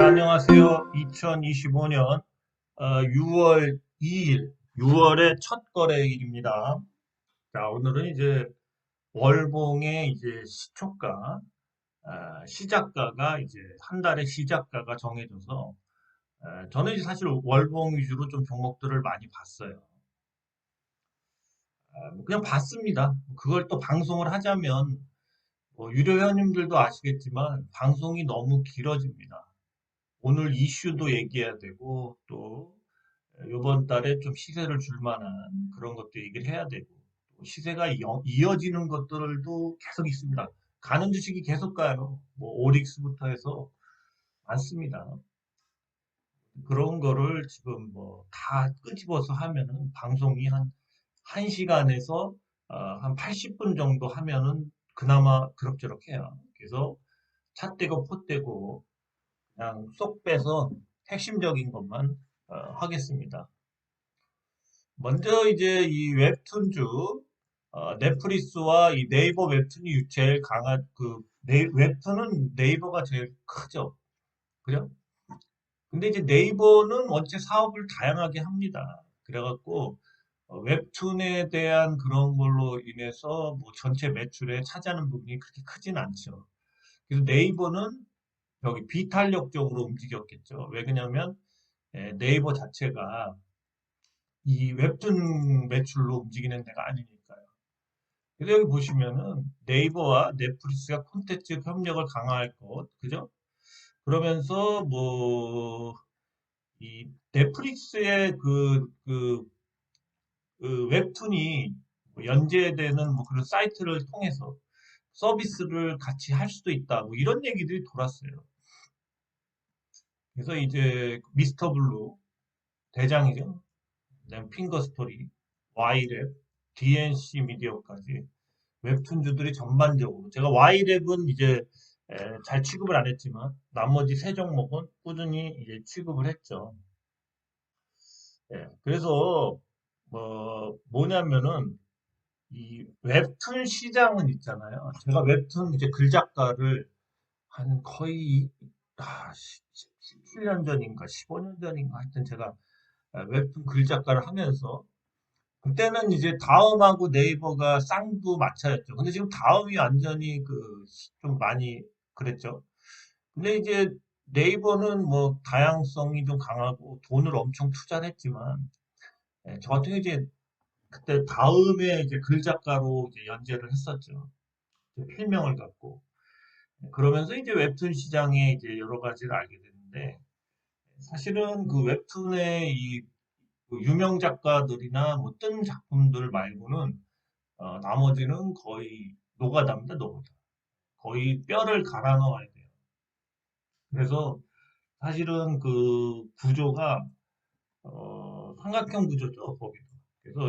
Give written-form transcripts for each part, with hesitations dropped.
안녕하세요. 2025년 6월 2일, 6월의 첫 거래일입니다. 자, 오늘은 이제 월봉의 이제 시초가, 시작가가 이제 한 달의 시작가가 정해져서, 저는 이제 사실 월봉 위주로 좀 종목들을 많이 봤어요. 뭐 그냥 봤습니다. 그걸 또 방송을 하자면, 뭐 유료 회원님들도 아시겠지만, 방송이 너무 길어집니다. 오늘 이슈도 얘기해야 되고, 또 이번 달에 좀 시세를 줄 만한 그런 것도 얘기를 해야 되고, 또 시세가 이어지는 것들도 계속 있습니다. 가는 주식이 계속 가요. 뭐 오릭스부터 해서 많습니다. 그런 거를 지금 뭐 다 끄집어서 하면은 방송이 한 1시간에서 한 80분 정도 하면은 그나마 그럭저럭 해요. 그래서 차 떼고 포 떼고 그냥 쏙 빼서 핵심적인 것만 하겠습니다. 먼저 이제 이 웹툰주, 넷플릭스와 이 네이버 웹툰이 제일 강한 웹툰은 네이버가 제일 크죠. 그죠? 근데 이제 네이버는 원체 사업을 다양하게 합니다. 그래갖고 웹툰에 대한 그런 걸로 인해서 뭐 전체 매출에 차지하는 부분이 그렇게 크진 않죠. 그래서 네이버는 여기 비탄력적으로 움직였겠죠. 왜 그러냐면 네이버 자체가 이 웹툰 매출로 움직이는 데가 아니니까요. 그래서 여기 보시면은 네이버와 넷플릭스가 콘텐츠 협력을 강화할 것, 그죠? 그러면서 뭐 이 넷플릭스의 그 웹툰이 뭐 연재되는 뭐 그런 사이트를 통해서 서비스를 같이 할 수도 있다. 뭐 이런 얘기들이 돌았어요. 그래서 이제 미스터 블루 대장이죠. 그다음 핑거 스토리, 와이랩, DNC 미디어까지 웹툰주들이 전반적으로 제가 Y랩은 이제 잘 취급을 안 했지만 나머지 세 종목은 꾸준히 이제 취급을 했죠. 그래서 뭐냐면은 이 웹툰 시장은 있잖아요. 제가 웹툰 이제 글작가를 한 거의 17년 전인가 15년 전인가 하여튼 제가 웹툰 글작가를 하면서 그때는 이제 다음하고 네이버가 쌍두 마차였죠. 근데 지금 다음이 완전히 좀 많이 그랬죠. 근데 이제 네이버는 뭐 다양성이 좀 강하고 돈을 엄청 투자를 했지만 저 같은 경우 이제 그때 다음에 이제 글 작가로 이제 연재를 했었죠. 필명을 갖고 그러면서 이제 웹툰 시장에 이제 여러 가지를 알게 됐는데 사실은 그 웹툰의 그 유명 작가들이나 뭐 뜬 작품들 말고는 나머지는 거의 노가다입니다, 노가다. 거의 뼈를 갈아 넣어야 돼요. 그래서 사실은 그 구조가 삼각형 구조죠, 거기도. 그래서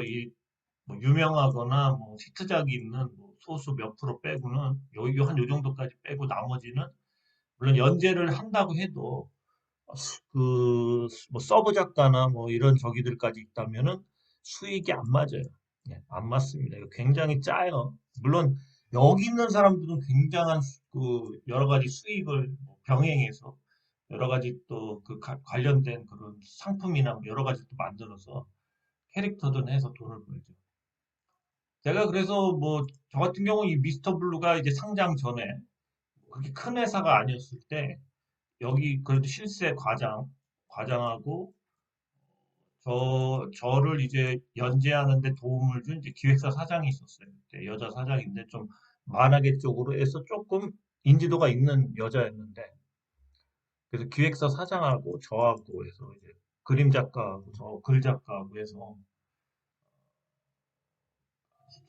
뭐 유명하거나 뭐 히트작이 있는 뭐 소수 몇 프로 빼고는 여기 한 요 정도까지 빼고 나머지는 물론 연재를 한다고 해도 그 뭐 서브 작가나 뭐 이런 저기들까지 있다면은 수익이 안 맞아요. 안 맞습니다. 이거 굉장히 짜요. 물론 여기 있는 사람들은 굉장한 그 여러 가지 수익을 뭐 병행해서 여러 가지 또 그 관련된 그런 상품이나 뭐 여러 가지 또 만들어서 캐릭터든 해서 돈을 벌죠. 제가 그래서 뭐 저 같은 경우 이 미스터 블루가 이제 상장 전에 그렇게 큰 회사가 아니었을 때 여기 그래도 실세 과장하고 저를 이제 연재하는데 도움을 준 이제 기획사 사장이 있었어요. 그때 여자 사장인데 좀 만화계 쪽으로 해서 조금 인지도가 있는 여자였는데 그래서 기획사 사장하고 저하고 해서 이제 그림 작가하고 저 글 작가하고 해서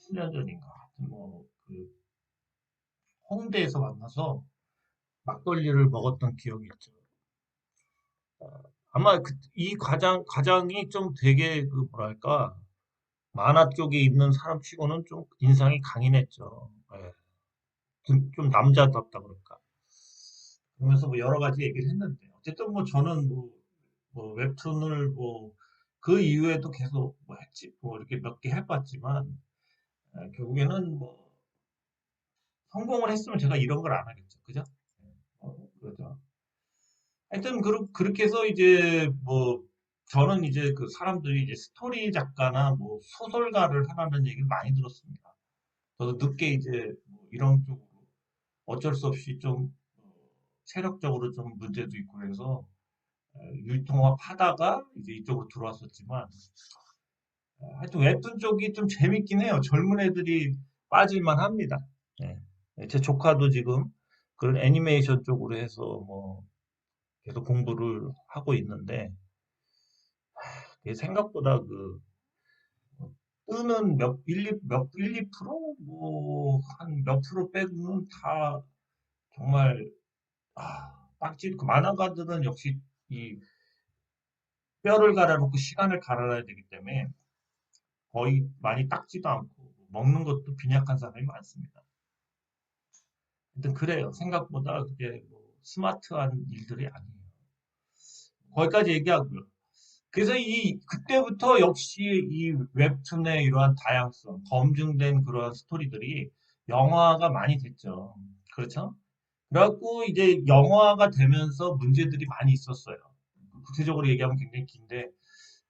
17년 전인가 하여튼 뭐그 홍대에서 만나서 막걸리를 먹었던 기억이 있죠. 아마 이 과장이 좀 되게 그 뭐랄까 만화 쪽에 있는 사람 치고는 좀 인상이 강인했죠. 예. 좀 남자답다 그럴까. 그러면서 뭐 여러 가지 얘기를 했는데 어쨌든 뭐 저는 뭐 웹툰을 뭐 그 이후에도 계속 뭐 했지 뭐 이렇게 몇 개 해봤지만 결국에는 뭐 성공을 했으면 제가 이런 걸 안 하겠죠. 그죠? 그죠. 하여튼 그렇게 해서 이제 뭐 저는 이제 그 사람들이 이제 스토리 작가나 뭐 소설가를 하라는 얘기를 많이 들었습니다. 저도 늦게 이제 뭐 이런 쪽으로 어쩔 수 없이 좀 체력적으로 좀 문제도 있고 그래서 유통업 하다가 이제 이쪽으로 들어왔었지만 하여튼 웹툰 쪽이 좀 재밌긴 해요. 젊은 애들이 빠질만 합니다. 예. 제 조카도 지금 그런 애니메이션 쪽으로 해서 뭐 계속 공부를 하고 있는데 이게 생각보다 그 뜨는 몇 1, 2%? 뭐 한 몇 프로 빼고는 다 정말 딱지 그 만화가들은 역시 이 뼈를 갈아놓고 시간을 갈아놔야 되기 때문에 거의 많이 닦지도 않고 먹는 것도 빈약한 사람이 많습니다. 하여튼 그래요. 생각보다 그게 뭐 스마트한 일들이 아니에요. 거기까지 얘기하고요. 그래서 그때부터 역시 이 웹툰의 이러한 다양성, 검증된 그러한 스토리들이 영화가 많이 됐죠. 그렇죠? 그래갖고 이제 영화가 되면서 문제들이 많이 있었어요. 구체적으로 얘기하면 굉장히 긴데,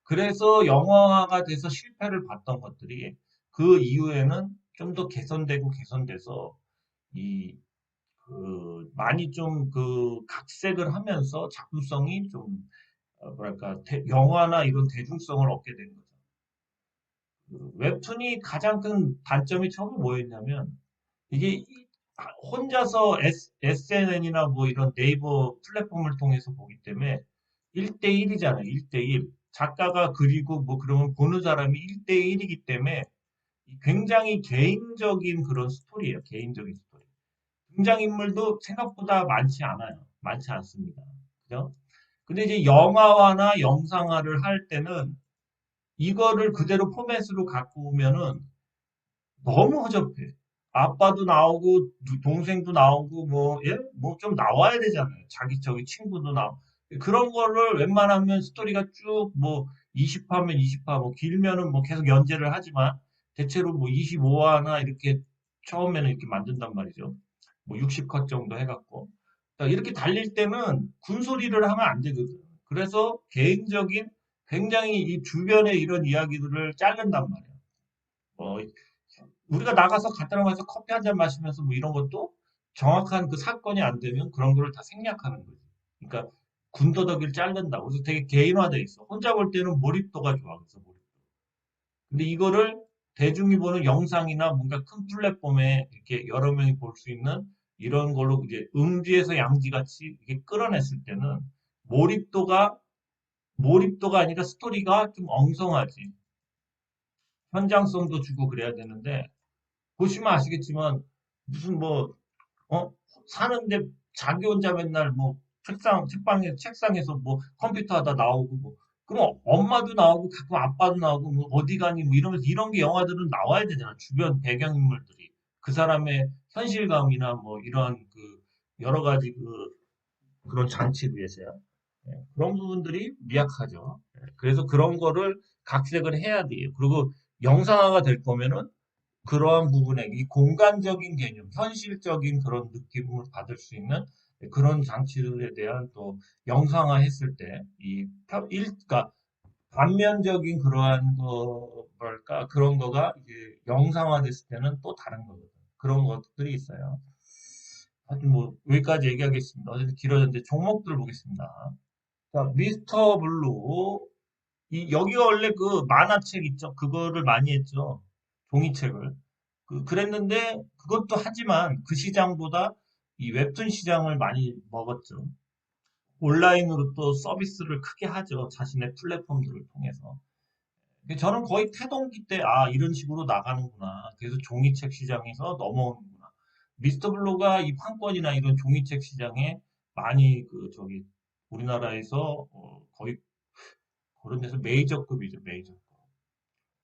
그래서 영화가 돼서 실패를 봤던 것들이 그 이후에는 좀 더 개선되고 개선돼서 이 많이 좀 각색을 하면서 작품성이 좀 뭐랄까 영화나 이런 대중성을 얻게 된 거죠. 웹툰이 가장 큰 단점이 처음에 뭐였냐면 이게 혼자서 SNN이나 뭐 이런 네이버 플랫폼을 통해서 보기 때문에 1대1이잖아요. 1대1. 작가가 그리고 뭐 그러면 보는 사람이 1대1이기 때문에 굉장히 개인적인 그런 스토리예요. 개인적인 스토리. 등장인물도 생각보다 많지 않아요. 많지 않습니다. 그죠? 근데 이제 영화화나 영상화를 할 때는 이거를 그대로 포맷으로 갖고 오면은 너무 허접해. 아빠도 나오고 동생도 나오고 뭐 예? 뭐 좀 나와야 되잖아요. 자기 저기 친구도 나오고. 그런 거를 웬만하면 스토리가 쭉 뭐 20화면 20화 뭐 길면은 뭐 계속 연재를 하지만 대체로 뭐 25화나 이렇게 처음에는 이렇게 만든단 말이죠. 뭐 60컷 정도 해갖고. 그러니까 이렇게 달릴 때는 군소리를 하면 안 되거든. 그래서 개인적인 굉장히 이 주변의 이런 이야기들을 자른단 말이야. 어, 우리가 나가서 간단하게서 커피 한 잔 마시면서 뭐 이런 것도 정확한 그 사건이 안 되면 그런 거를 다 생략하는 거지. 그러니까 군더더기를 자른다. 그래서 되게 개인화돼 있어. 혼자 볼 때는 몰입도가 좋아. 그래서 몰입도. 근데 이거를 대중이 보는 영상이나 뭔가 큰 플랫폼에 이렇게 여러 명이 볼 수 있는 이런 걸로 이제 음지에서 양지같이 이렇게 끌어냈을 때는 몰입도가 몰입도가 아니라 스토리가 좀 엉성하지. 현장성도 주고 그래야 되는데 보시면 아시겠지만 무슨 뭐 사는데 자기 혼자 맨날 뭐 책상에서 뭐 컴퓨터 하다 나오고 뭐 그럼 엄마도 나오고 가끔 아빠도 나오고 뭐 어디 가니 뭐 이러면서 이런 게 영화들은 나와야 되잖아. 주변 배경인물들이 그 사람의 현실감이나 뭐 이런 그 여러 가지 그런 장치를 위해서요. 예, 그런 부분들이 미약하죠. 예, 그래서 그런 거를 각색을 해야 돼요. 그리고 영상화가 될 거면은 그러한 부분에 이 공간적인 개념, 현실적인 그런 느낌을 받을 수 있는 그런 장치들에 대한 또 영상화 했을 때, 그러니까 반면적인 그러한 뭐랄까, 그런 거가 이제 영상화 됐을 때는 또 다른 거거든요. 그런 것들이 있어요. 하여튼 뭐, 여기까지 얘기하겠습니다. 어제도 길어졌는데 종목들 보겠습니다. 자, 미스터 블루. 여기가 원래 그 만화책 있죠? 그거를 많이 했죠. 종이책을. 그랬는데 그것도 하지만 그 시장보다 이 웹툰 시장을 많이 먹었죠. 온라인으로 또 서비스를 크게 하죠. 자신의 플랫폼들을 통해서. 근데 저는 거의 태동기 때, 이런 식으로 나가는구나. 그래서 종이책 시장에서 넘어오는구나. 미스터 블루가 이 판권이나 이런 종이책 시장에 많이 우리나라에서 거의 그런 데서 메이저급이죠, 메이저급.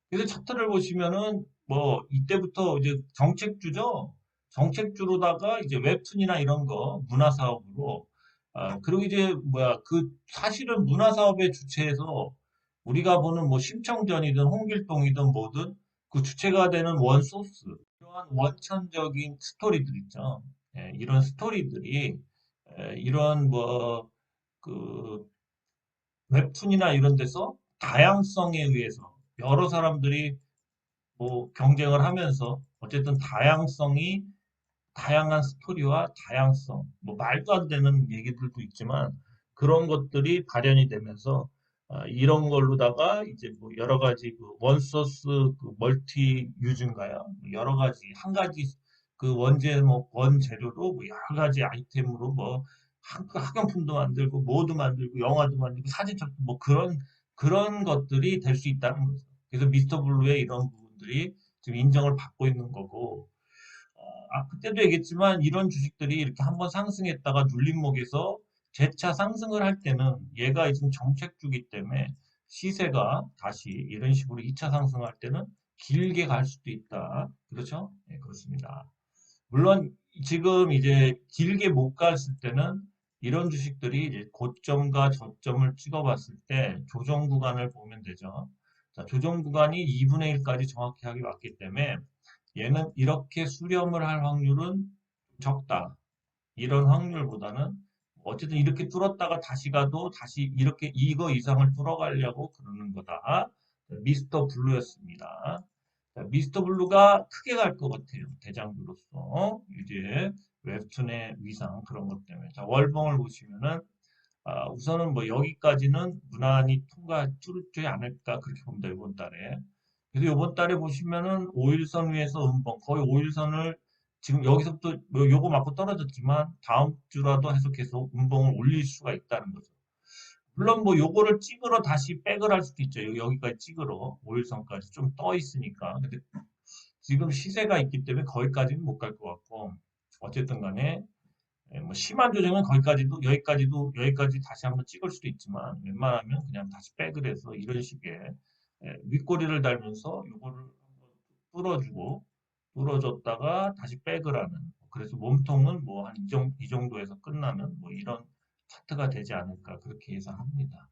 그래서 차트를 보시면은 뭐 이때부터 이제 정책주죠. 정책주로다가 이제 웹툰이나 이런 거 문화 사업으로 그리고 이제 사실은 문화 사업의 주체에서 우리가 보는 뭐 심청전이든 홍길동이든 뭐든 그 주체가 되는 원소스 이러한 원천적인 스토리들 있죠. 예, 이런 스토리들이 이런 뭐 그 웹툰이나 이런 데서 다양성에 의해서 여러 사람들이 뭐 경쟁을 하면서 어쨌든 다양한 스토리와 다양성, 뭐 말도 안 되는 얘기들도 있지만 그런 것들이 발현이 되면서 이런 걸로다가 이제 뭐 여러 가지 그 원소스 그 멀티 유즈인가요? 뭐 여러 가지 한 가지 그 원재 뭐 원재료로 뭐 여러 가지 아이템으로 뭐 학용품도 만들고 뭐도 만들고 영화도 만들고 사진첩도 뭐 그런 것들이 될 수 있다는 거죠. 그래서 미스터 블루의 이런 부분들이 지금 인정을 받고 있는 거고 그때도 얘기했지만 이런 주식들이 이렇게 한번 상승했다가 눌림목에서 재차 상승을 할 때는 얘가 지금 정책주기 때문에 시세가 다시 이런 식으로 2차 상승할 때는 길게 갈 수도 있다. 그렇죠? 네, 그렇습니다. 물론 지금 이제 길게 못 갔을 때는 이런 주식들이 이제 고점과 저점을 찍어봤을 때 조정 구간을 보면 되죠. 자, 조정 구간이 2분의 1까지 정확히 하게 왔기 때문에 얘는 이렇게 수렴을 할 확률은 적다. 이런 확률보다는 어쨌든 이렇게 뚫었다가 다시 가도 다시 이렇게 이거 이상을 뚫어가려고 그러는 거다. 미스터 블루였습니다. 자, 미스터 블루가 크게 갈 것 같아요. 대장주로서. 이제 웹툰의 위상 그런 것 때문에. 자, 월봉을 보시면은 우선은 뭐 여기까지는 무난히 뚫지 않을까 그렇게 봅니다. 이번 달에. 그래서 이번 달에 보시면은 5일선 위에서 음봉 거의 5일선을 지금 여기서부터 뭐 요거 맞고 떨어졌지만 다음 주라도 해서 계속 음봉을 올릴 수가 있다는 거죠. 물론 뭐 요거를 찍으러 다시 백을 할 수도 있죠. 여기까지 찍으러 5일선까지 좀 떠 있으니까. 근데 지금 시세가 있기 때문에 거기까지는 못 갈 것 같고 어쨌든 간에 뭐 심한 조정은 거기까지도 여기까지 다시 한번 찍을 수도 있지만 웬만하면 그냥 다시 백을 해서 이런 식의 윗꼬리를 달면서 요거를 한번 뚫어주고 뚫어줬다가 다시 백을 하는 그래서 몸통은 뭐 한 이 정도에서 끝나는 뭐 이런 차트가 되지 않을까 그렇게 예상합니다.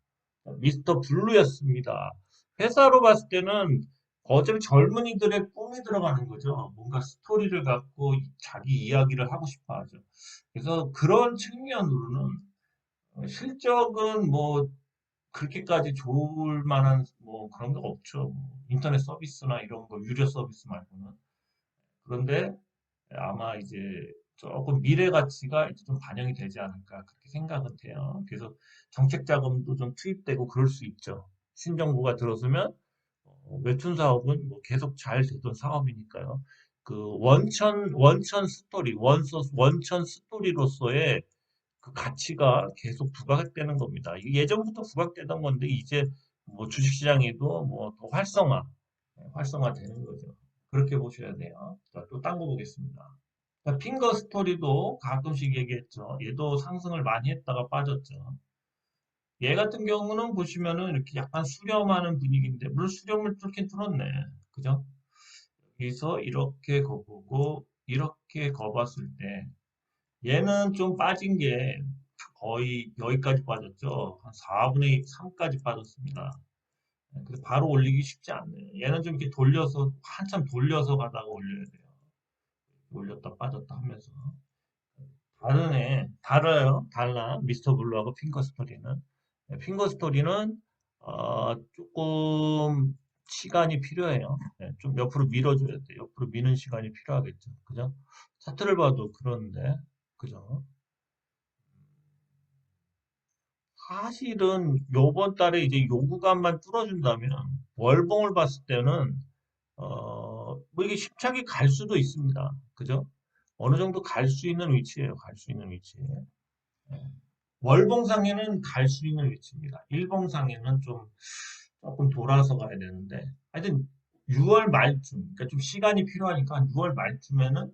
미스터 블루였습니다. 회사로 봤을 때는 어차피 젊은이들의 꿈이 들어가는 거죠. 뭔가 스토리를 갖고 자기 이야기를 하고 싶어 하죠. 그래서 그런 측면으로는 실적은 뭐 그렇게까지 좋을 만한 뭐 그런 게 없죠. 뭐 인터넷 서비스나 이런 거 유료 서비스 말고는. 그런데 아마 이제 조금 미래 가치가 이제 좀 반영이 되지 않을까 그렇게 생각은 돼요. 그래서 정책 자금도 좀 투입되고 그럴 수 있죠. 신정부가 들어서면 웹툰 사업은 뭐 계속 잘 되던 사업이니까요. 그 원천 스토리, 원천 스토리로서의 그 가치가 계속 부각되는 겁니다. 이게 예전부터 부각되던 건데 이제 뭐 주식시장에도 뭐 더 활성화되는 거죠. 그렇게 보셔야 돼요. 자, 또 딴 거 보겠습니다. 자, 핑거 스토리도 가끔씩 얘기했죠. 얘도 상승을 많이 했다가 빠졌죠. 얘 같은 경우는 보시면은 이렇게 약간 수렴하는 분위기인데, 물론 수렴을 뚫긴 뚫었네. 그죠? 여기서 이렇게 거보고, 이렇게 거봤을 때, 얘는 좀 빠진 게 거의 여기까지 빠졌죠. 한 4분의 3까지 빠졌습니다. 그래서 바로 올리기 쉽지 않네요. 얘는 좀 이렇게 돌려서, 한참 돌려서 가다가 올려야 돼요. 올렸다 빠졌다 하면서. 달라요. 달라. 미스터 블루하고 핑거 스토리는. 핑거 스토리는, 조금 시간이 필요해요. 좀 옆으로 밀어줘야 돼. 옆으로 미는 시간이 필요하겠죠. 그죠? 차트를 봐도 그런데, 그죠? 사실은 요번 달에 이제 요 구간만 뚫어준다면 월봉을 봤을 때는 뭐 이게 힘차게 갈 수도 있습니다. 그죠? 어느 정도 갈 수 있는 위치예요. 갈 수 있는 위치. 예. 월봉상에는 갈 수 있는 위치입니다. 일봉상에는 조금 돌아서 가야 되는데 하여튼 6월 말쯤 그러니까 좀 시간이 필요하니까 6월 말쯤에는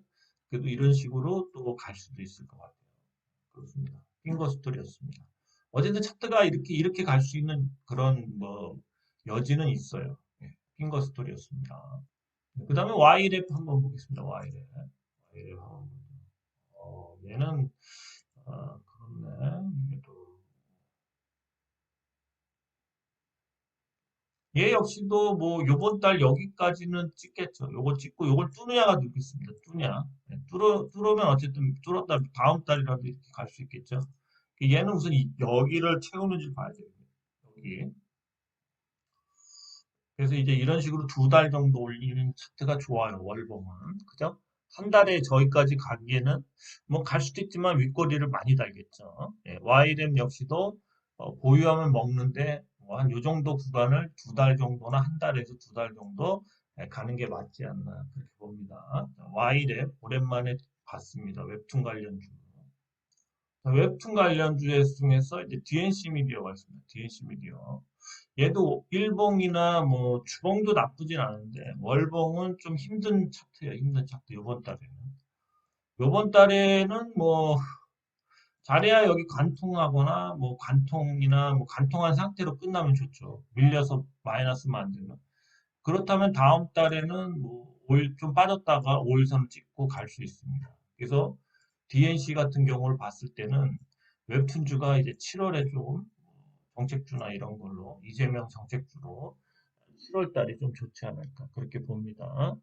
그래도 이런 식으로 또 갈 수도 있을 것 같아요. 그렇습니다. 핑거 스토리였습니다. 어쨌든 차트가 이렇게 갈 수 있는 그런 뭐 여지는 있어요. 예, 핑거 스토리였습니다. 그 다음에 Y랩 한번 보겠습니다. Y랩. Y랩 한번 보죠. 얘는 그렇네. 이게 또 얘 역시도 뭐 요번 달 여기까지는 찍겠죠. 요걸 찍고 요걸 뚫느냐가 되겠습니다. 뚫으면 어쨌든 뚫었다 다음 달이라도 이렇게 갈 수 있겠죠. 얘는 우선 여기를 채우는지 봐야 돼요. 여기. 그래서 이제 이런 식으로 2달 정도 올리는 차트가 좋아요. 월봉은. 그죠? 한 달에 저기까지 가기에는 뭐 갈 수도 있지만 윗꼬리를 많이 달겠죠. 예, YLM 역시도 보유하면 먹는데 뭐 한 요 정도 구간을 2달 정도나 한 달에서 2달 정도 가는 게 맞지 않나 그렇게 봅니다. YLM 오랜만에 봤습니다. 웹툰 관련주. 웹툰 관련주 중에서 이제 DNC 미디어가 있습니다. DNC 미디어. 얘도 일봉이나 뭐 주봉도 나쁘진 않은데 월봉은 좀 힘든 차트예요. 힘든 차트. 요번 달에는 뭐 잘해야 여기 관통하거나 뭐 관통이나 뭐 관통한 상태로 끝나면 좋죠. 밀려서 마이너스만 안 되면. 그렇다면 다음 달에는 뭐 오일 좀 빠졌다가 5일선을 찍고 갈 수 있습니다. 그래서 DNC 같은 경우를 봤을 때는 웹툰주가 이제 7월에 좀 정책주나 이런 걸로 이재명 정책주로 7월 달에 좀 좋지 않을까 그렇게 봅니다.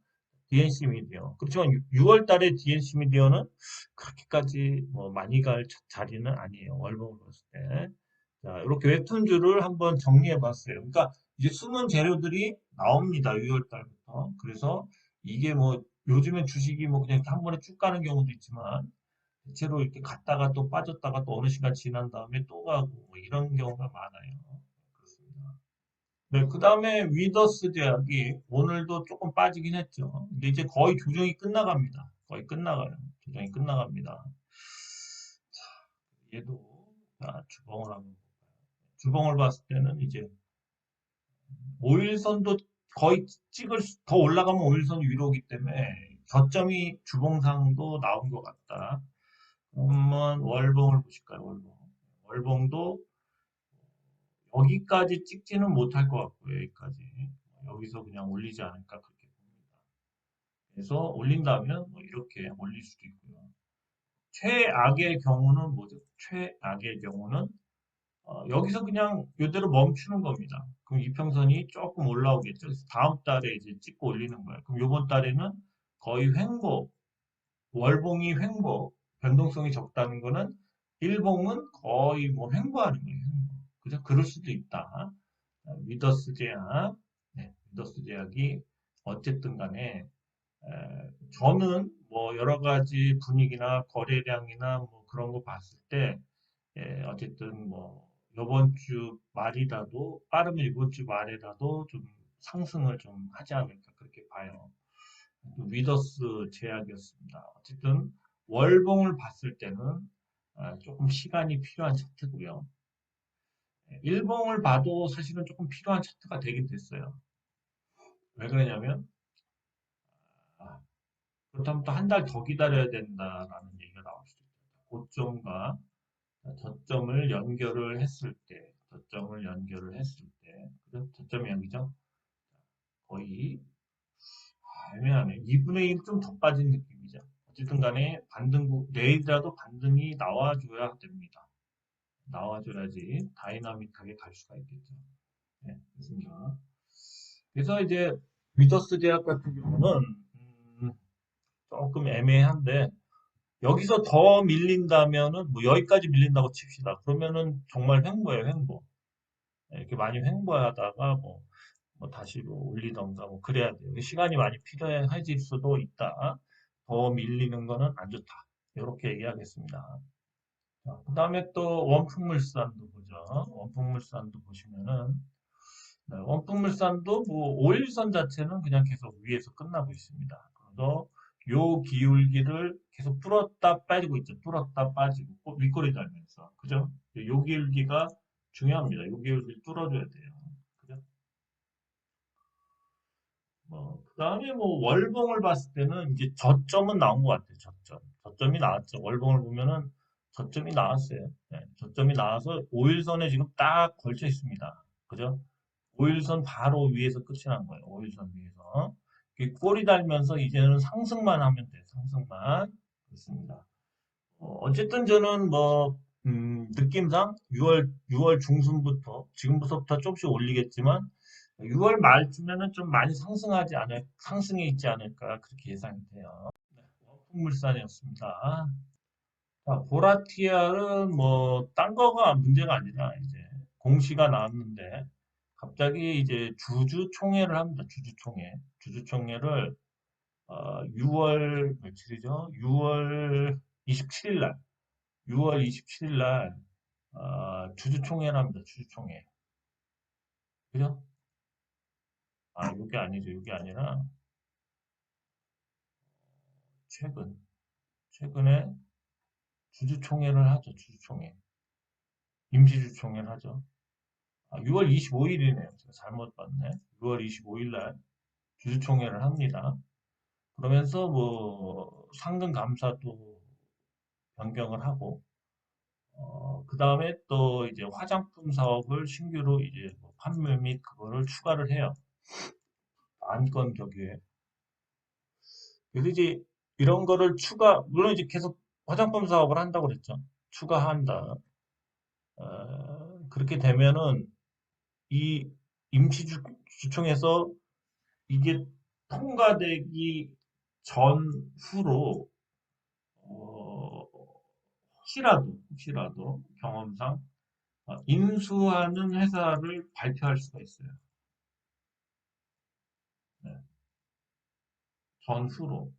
DNC 미디어. 그렇지만 6월 달에 DNC 미디어는 그렇게까지 뭐 많이 갈 자리는 아니에요. 월봉을 봤을 때. 자, 이렇게 웹툰주를 한번 정리해 봤어요. 그러니까 이제 숨은 재료들이 나옵니다. 6월 달부터. 그래서 이게 뭐 요즘엔 주식이 뭐 그냥 한 번에 쭉 가는 경우도 있지만 대체로 이렇게 갔다가 또 빠졌다가 또 어느 시간 지난 다음에 또 가고 뭐 이런 경우가 많아요. 그렇습니다. 네, 그 다음에 위더스 제약이 오늘도 조금 빠지긴 했죠. 근데 이제 거의 조정이 끝나갑니다. 거의 끝나가요. 조정이 끝나갑니다. 얘도 주봉을 한번 볼까요? 주봉을 봤을 때는 이제 5일선도 거의 더 올라가면 5일선 위로기 때문에 저점이 주봉상도 나온 것 같다. 그러면 월봉을 보실까요? 월봉도 여기까지 찍지는 못할 것 같고요. 여기까지. 여기서 그냥 올리지 않을까 그렇게 봅니다. 그래서 올린다면 뭐 이렇게 올릴 수도 있고요. 최악의 경우는 뭐죠? 최악의 경우는 여기서 그냥 이대로 멈추는 겁니다. 그럼 이평선이 조금 올라오겠죠. 그래서 다음 달에 이제 찍고 올리는 거예요. 그럼 이번 달에는 거의 횡보, 월봉이 횡보, 변동성이 적다는 거는 일봉은 거의 뭐 횡보하는 거예요. 횡보. 그죠? 그럴 수도 있다. 위더스 제약, 네, 위더스 제약이 어쨌든 간에 저는 뭐 여러 가지 분위기나 거래량이나 뭐 그런 거 봤을 때 어쨌든 뭐 이번 주 말이라도 빠르면 이번 주 말이라도 좀 상승을 좀 하지 않을까 그렇게 봐요. 위더스 제약이었습니다. 어쨌든 월봉을 봤을 때는 조금 시간이 필요한 차트고요. 일봉을 봐도 사실은 조금 필요한 차트가 되긴 됐어요. 왜 그러냐면 아, 그렇다면 또 한 달 더 기다려야 된다라는 얘기가 나올 수도 있다. 고점과 저점을 연결을 했을 때, 그죠? 저점이 여기죠? 거의 애매하네. 2분의 1 좀 더 빠진 느낌이죠. 어쨌든 간에 내일이라도 반등이 나와줘야 됩니다. 나와줘야지 다이나믹하게 갈 수가 있겠죠. 네, 그렇습니다. 그래서 이제 위더스 제약 같은 경우는 음, 조금 애매한데 여기서 더 밀린다면은 뭐 여기까지 밀린다고 칩시다. 그러면은 정말 횡보예요, 횡보. 네, 이렇게 많이 횡보하다가 뭐 다시 뭐 올리던가 뭐 그래야 돼요. 시간이 많이 필요해질 수도 있다. 더 밀리는 거는 안 좋다. 이렇게 얘기하겠습니다. 그 다음에 또 원품물산도 보죠. 원품물산도 보시면은 네, 원품물산도 뭐 5일선 자체는 그냥 계속 위에서 끝나고 있습니다. 그래서 요 기울기를 계속 뚫었다 빠지고 있죠. 뚫었다 빠지고 윗꼬리 달면서 그죠? 요 기울기가 중요합니다. 요 기울기를 뚫어줘야 돼요. 그죠? 그 다음에 뭐 월봉을 봤을 때는 이제 저점은 나온 것 같아요. 저점이 나왔죠. 월봉을 보면은 저점이 나왔어요. 네, 저점이 나와서 5일선에 지금 딱 걸쳐 있습니다. 그죠? 5일선 바로 위에서 끝이 난 거예요. 5일선 위에서. 꼬리 달면서 이제는 상승만 하면 돼요. 상승만. 그렇습니다. 어쨌든 저는 느낌상 6월 중순부터, 지금부터 조금씩 올리겠지만, 6월 말쯤에는 좀 많이 상승이 있지 않을까, 그렇게 예상이 돼요. 네, 원품물산이었습니다. 자, 보라티아는 뭐, 딴 거가 문제가 아니라, 이제, 공시가 나왔는데, 갑자기 이제 주주총회를 합니다. 주주총회. 주주총회를, 6월, 며칠이죠? 6월 27일 날, 6월 27일 날, 주주총회를 합니다. 주주총회. 그죠? 아, 이게 아니죠. 이게 아니라, 최근에 주주총회를 하죠. 주주총회. 임시주총회를 하죠. 6월 25일이네요. 제가 잘못 봤네. 6월 25일 날 주주총회를 합니다. 그러면서 뭐 상금 감사도 변경을 하고 그 다음에 또 이제 화장품 사업을 신규로 이제 뭐 판매 및 그거를 추가를 해요. 안건 격에. 그래서 이제 이런 거를 물론 이제 계속 화장품 사업을 한다고 그랬죠. 추가한다. 그렇게 되면은 이 임시주총에서 이게 통과되기 전후로 어, 혹시라도 경험상 인수하는 회사를 발표할 수가 있어요. 네, 전후로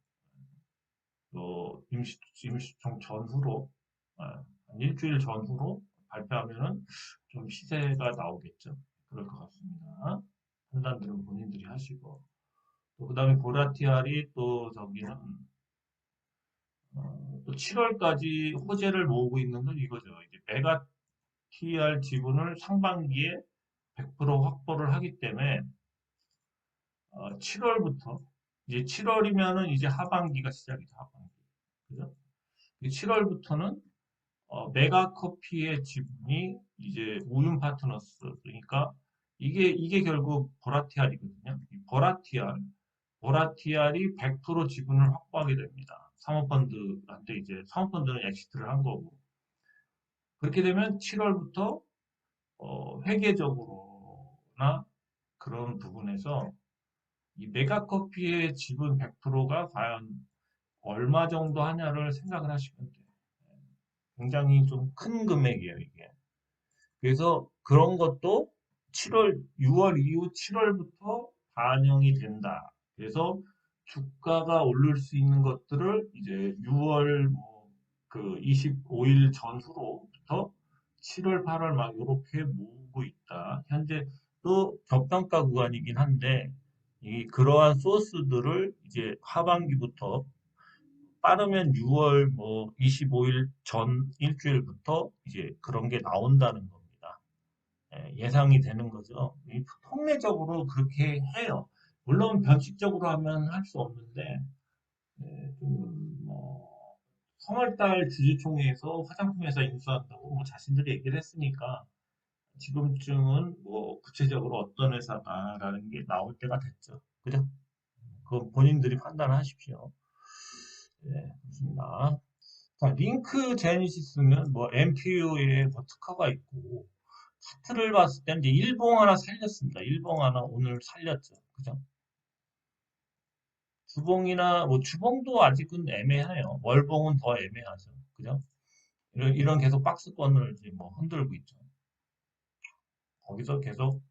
또 임시총 전후로 한 일주일 전후로 발표하면은 좀 시세가 나오겠죠. 그럴 것 같습니다. 판단들은 본인들이 하시고 또 그다음에 보라티알이 또 저기는 또 7월까지 호재를 모으고 있는 건 이거죠. 이제 메가 TR 지분을 상반기에 100% 확보를 하기 때문에 7월부터 이제 7월이면은 이제 하반기가 시작이죠. 하반기. 그죠? 7월부터는 메가커피의 지분이 이제 우윤 파트너스 그러니까 이게 결국 보라티알이거든요. 이 보라티알이 100% 지분을 확보하게 됩니다. 사모펀드한테 이제 사모펀드는 엑시트를 한 거고 그렇게 되면 7월부터 회계적으로나 그런 부분에서 이 메가커피의 지분 100%가 과연 얼마 정도 하냐를 생각을 하시면 돼요. 굉장히 좀 큰 금액이에요, 이게. 그래서 그런 것도 6월 이후 7월부터 반영이 된다. 그래서 주가가 오를 수 있는 것들을 이제 6월 그 25일 전후로부터 7월, 8월 막 이렇게 모으고 있다. 현재 또 저평가 구간이긴 한데 그러한 소스들을 이제 하반기부터 빠르면 6월 뭐 25일 전 일주일부터 이제 그런 게 나온다는 겁니다. 예상이 되는 거죠. 통례적으로 그렇게 해요. 물론 변칙적으로 하면 할 수 없는데 뭐 3월달 주주총회에서 화장품 회사 인수한다고 뭐 자신들이 얘기를 했으니까 지금쯤은 뭐 구체적으로 어떤 회사다라는 게 나올 때가 됐죠. 그죠? 그건 본인들이 판단하십시오. 네, 그렇습니다. 자, 링크 제니시스는 뭐 MPU에 뭐 특허가 있고 차트를 봤을 때는 이제 일봉 하나 살렸습니다. 일봉 하나 오늘 살렸죠. 그죠? 주봉이나 뭐 주봉도 아직은 애매해요. 월봉은 더 애매하죠. 그죠? 이런 계속 박스권을 이제 뭐 흔들고 있죠. 거기서 계속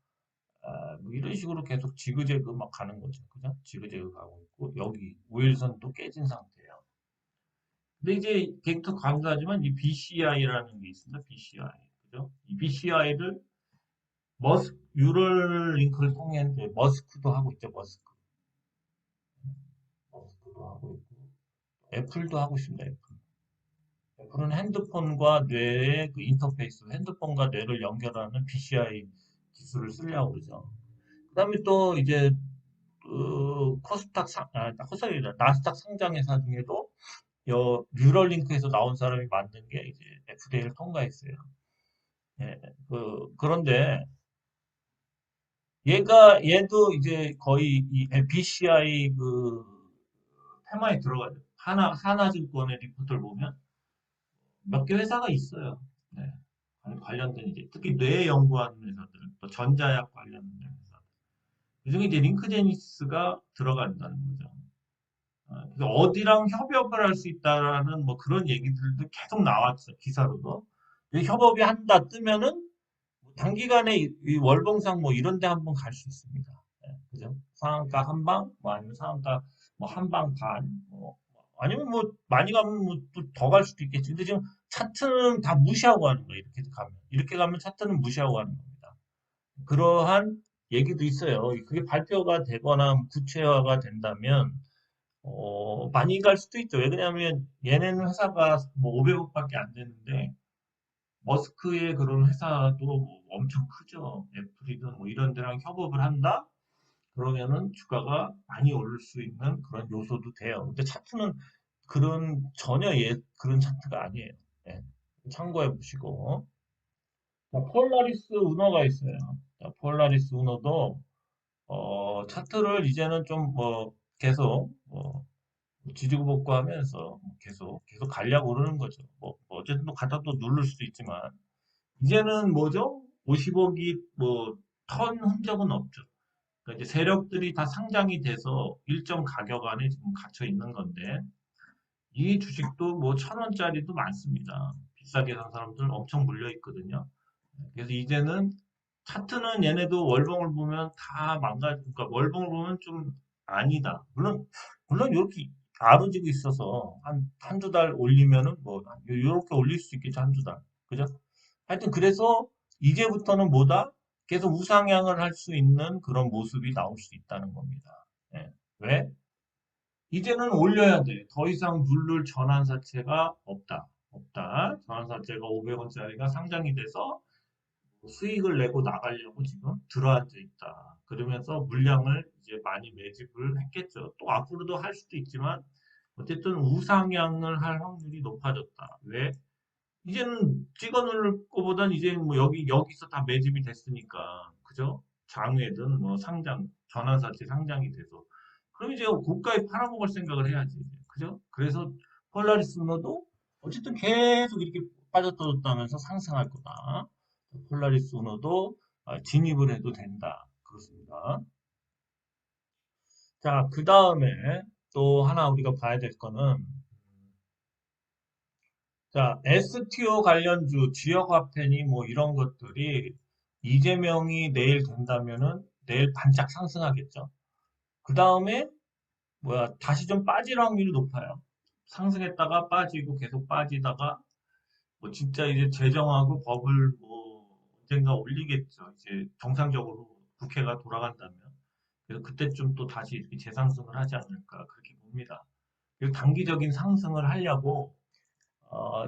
뭐 이런 식으로 계속 지그재그 막 가는 거죠. 그죠? 지그재그 가고 있고 여기 우일선도 깨진 상태예요. 근데 이제 벡터 강조하지만 이 BCI라는 게 있습니다. BCI. 그죠? 이 BCI를 유럴 링크를 통해 이제 머스크도 하고 있죠. 머스크도 하고 있고 애플도 하고 있습니다. 애플은 핸드폰과 뇌의 그 인터페이스, 핸드폰과 뇌를 연결하는 BCI 기술을 쓰려고 그러죠. 그다음에 또 이제 코스닥이다. 나스닥 상장 회사 중에도 뉴럴링크에서 나온 사람이 만든 게 이제 FDA를 통과했어요. 예, 그런데 얘도 이제 거의 이 BCI 그 테마에 들어가죠. 하나증권의 리포트를 보면 몇 개 회사가 있어요. 네. 관련된 이제 특히 뇌 연구하는 회사들, 또 전자약 관련된 회사. 그중에 이제 링크제니스가 들어간다는 거죠. 그래서 어디랑 협업을 할 수 있다라는 뭐 그런 얘기들도 계속 나왔죠. 기사로도. 협업이 한다 뜨면은 단기간에 이 월봉상 뭐 이런 데 한번 갈 수 있습니다. 예, 그죠? 상한가 한 방, 뭐 아니면 상한가 뭐 한 방 반, 뭐 아니면 뭐 많이 가면 뭐 또 더 갈 수도 있겠지. 근데 지금 차트는 다 무시하고 하는 거예요. 이렇게 가면 차트는 무시하고 하는 겁니다. 그러한 얘기도 있어요. 그게 발표가 되거나 구체화가 된다면 많이 갈 수도 있죠. 왜 그러냐면 얘네는 회사가 뭐 500억밖에 안 되는데 머스크의 그런 회사도 뭐 엄청 크죠. 애플이든 뭐 이런 데랑 협업을 한다? 그러면은 주가가 많이 오를 수 있는 그런 요소도 돼요. 근데 차트는 전혀 그런 차트가 아니에요. 예. 참고해 보시고. 자, 폴라리스 우너가 있어요. 자, 폴라리스 우너도, 차트를 이제는 좀 뭐, 계속, 지지고 볶고 하면서 계속 간략 오르는 거죠. 어쨌든 또 갖다 또 누를 수도 있지만, 이제는 뭐죠? 50억이 뭐, 턴 흔적은 없죠. 그러니까 이제 세력들이 다 상장이 돼서 일정 가격 안에 지금 갇혀 있는 건데, 이 주식도 뭐 1,000원짜리도 많습니다. 비싸게 산 사람들 엄청 물려 있거든요. 그래서 이제는 차트는 얘네도 월봉을 보면 다 그러니까 월봉을 보면 좀 아니다. 물론 이렇게 아버지고 있어서 한두 달 올리면은 뭐, 요렇게 올릴 수 있겠죠, 한두 달. 그죠? 하여튼 그래서 이제부터는 뭐다? 계속 우상향을 할 수 있는 그런 모습이 나올 수 있다는 겁니다. 예. 왜? 이제는 올려야 돼. 더 이상 누를 전환사채가 없다. 없다. 전환사채가 500원짜리가 상장이 돼서 수익을 내고 나가려고 지금 들어앉아 있다. 그러면서 물량을 이제 많이 매집을 했겠죠. 또 앞으로도 할 수도 있지만 어쨌든 우상향을 할 확률이 높아졌다. 왜? 이제는 찍어 누를 거보단 이제 뭐 여기서 다 매집이 됐으니까. 그죠? 장외든 뭐 전환사채 상장이 돼서. 그럼 이제 고가에 팔아먹을 생각을 해야지. 그죠? 그래서 폴라리스노도 어쨌든 계속 이렇게 빠졌다면서 상승할 거다. 폴라리스 우노도 진입을 해도 된다. 그렇습니다. 자, 그 다음에 또 하나 우리가 봐야 될 거는, 자, STO 관련주, 지역화폐니 뭐 이런 것들이 이재명이 내일 된다면은 내일 반짝 상승하겠죠. 그 다음에 다시 좀 빠질 확률이 높아요. 상승했다가 빠지고 계속 빠지다가 뭐 진짜 이제 재정하고 법을 뭐 언젠가 올리겠죠. 이제 정상적으로 국회가 돌아간다면. 그래서 그때쯤 또 다시 이렇게 재상승을 하지 않을까 그렇게 봅니다. 그리고 단기적인 상승을 하려고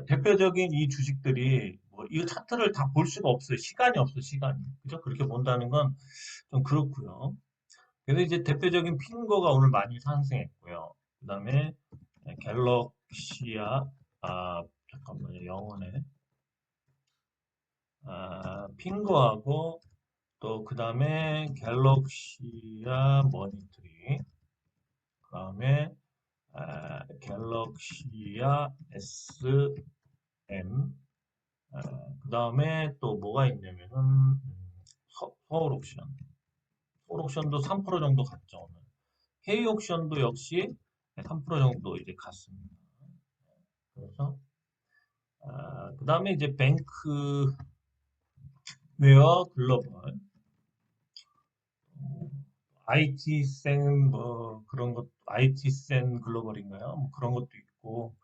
대표적인 이 주식들이 뭐 이거 차트를 다 볼 수가 없어요. 시간이 없어 시간이. 그죠? 그렇게 본다는 건 좀 그렇고요. 그래서 이제 대표적인 핑거가 오늘 많이 상승했고요. 그다음에 갤럭시아 잠깐만요. 영어네. 핑거하고 또 그다음에 갤럭시아 머니터리 그다음에 갤럭시아 SM 그다음에 또 뭐가 있냐면은 서울옥션 서울옥션도 3% 정도 갔죠 오늘 K옥션도 역시 3% 정도 이제 갔습니다. 그래서 그다음에 이제 뱅크웨어 글로벌 IT센 뭐 그런 것 IT센 글로벌인가요? 뭐 그런 것도 있고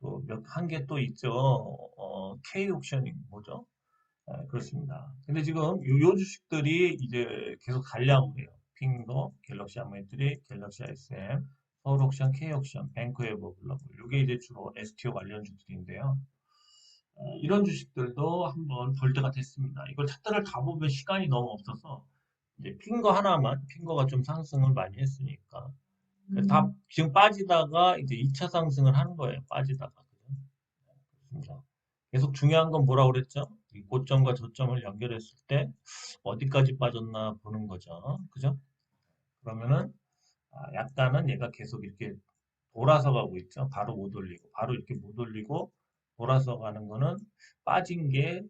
또 한 개 또 있죠. K옥션이 뭐죠? 그렇습니다. 근데 지금 요 주식들이 이제 계속 가려고 해요. 핑거, 갤럭시 아메트리, 갤럭시 SM, 서울옥션, K옥션, 뱅크웨어 글로벌. 이게 이제 주로 STO 관련주들인데요. 이런 주식들도 한번 볼 때가 됐습니다. 이걸 차트를 다 보면 시간이 너무 없어서 이제 핑거가 좀 상승을 많이 했으니까 다 지금 빠지다가 이제 2차 상승을 하는 거예요. 빠지다가. 그죠? 그렇습니다. 계속 중요한 건 뭐라고 그랬죠? 이 고점과 저점을 연결했을 때 어디까지 빠졌나 보는 거죠. 그죠? 그러면은 약간은 얘가 계속 이렇게 돌아서 가고 있죠. 바로 못 올리고, 바로 이렇게 못 올리고 돌아서 가는 거는 빠진 게